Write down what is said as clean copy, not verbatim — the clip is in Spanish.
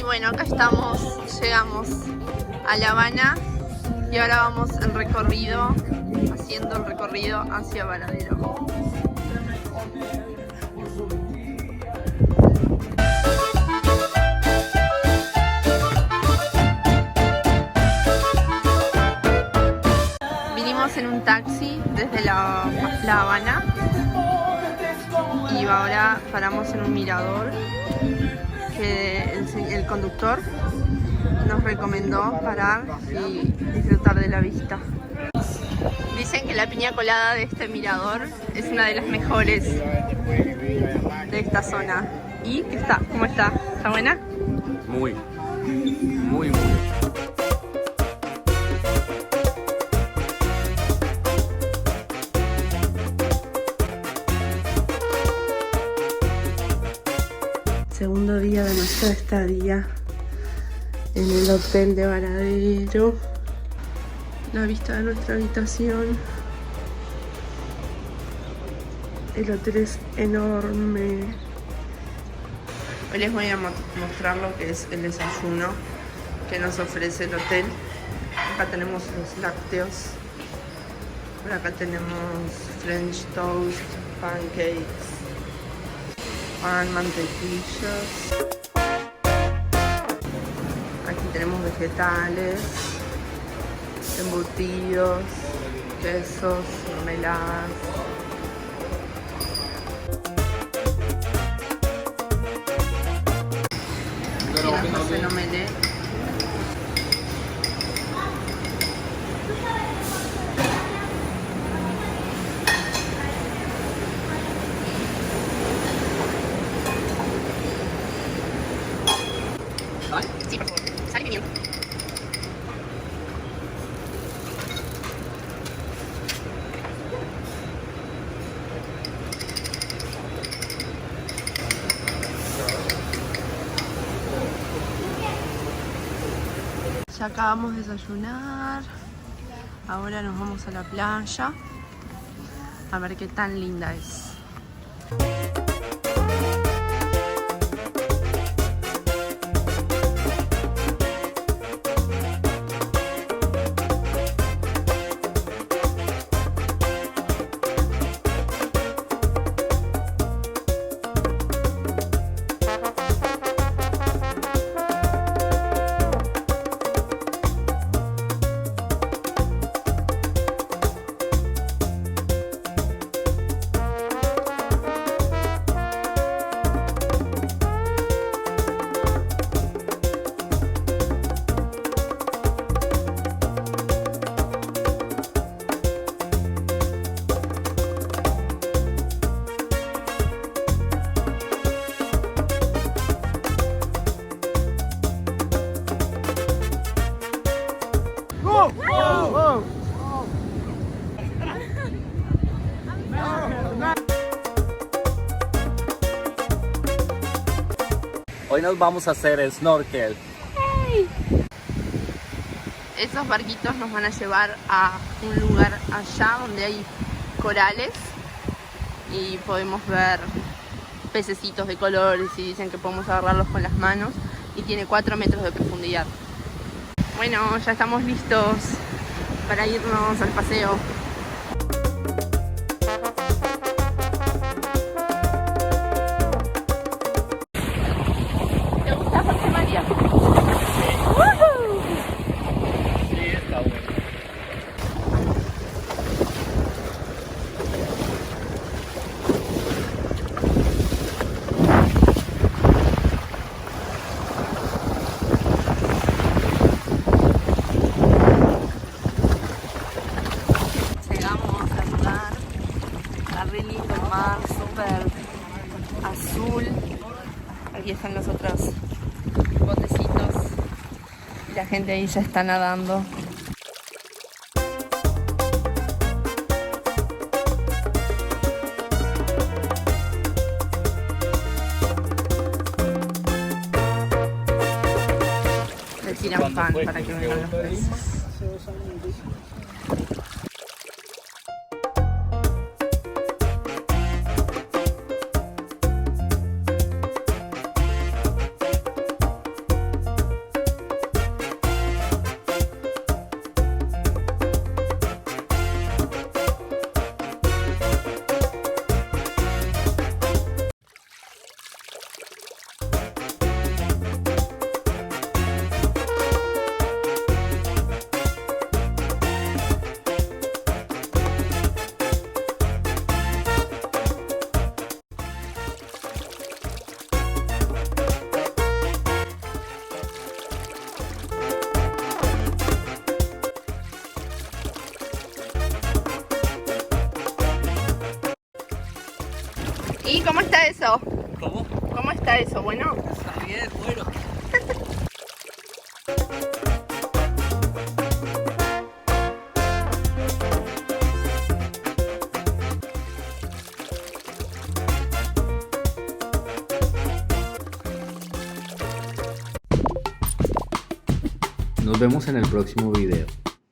Y bueno, acá estamos, llegamos a La Habana y ahora vamos en recorrido, haciendo el recorrido hacia Varadero. Vinimos en un taxi desde La Habana y ahora paramos en un mirador que el conductor nos recomendó parar y disfrutar de la vista. Dicen que la piña colada de este mirador es una de las mejores de esta zona. ¿Y qué está? ¿Cómo está? ¿Está buena? Muy. Segundo día de nuestra estadía en el hotel de Varadero. La vista de nuestra habitación. El hotel es enorme. Hoy les voy a mostrar lo que es el desayuno que nos ofrece el hotel. Acá tenemos los lácteos. Por acá tenemos French toast, pancakes, pan, mantequillas. Aquí tenemos vegetales, embutidos, quesos, mermeladas. Y nos hacen omelette. Sí, por favor. Sal y pimienta. Ya acabamos de desayunar. Ahora nos vamos a la playa a ver qué tan linda es. Hoy nos vamos a hacer snorkel. ¡Hey! Esos barquitos nos van a llevar a un lugar allá donde hay corales y podemos ver pececitos de colores y dicen que podemos agarrarlos con las manos y tiene 4 metros de profundidad. Bueno, ya estamos listos para irnos al paseo. ¿Te gusta, José María? Sí, está bueno. Llegamos al lugar, está re lindo el mar, súper azul. Aquí están los otros botecitos y la gente ahí ya está nadando. Le tiran pan para que vengan los peces. eso? ¿Cómo? ¿Cómo está eso? Bueno. Está bien, bueno. Nos vemos en el próximo video.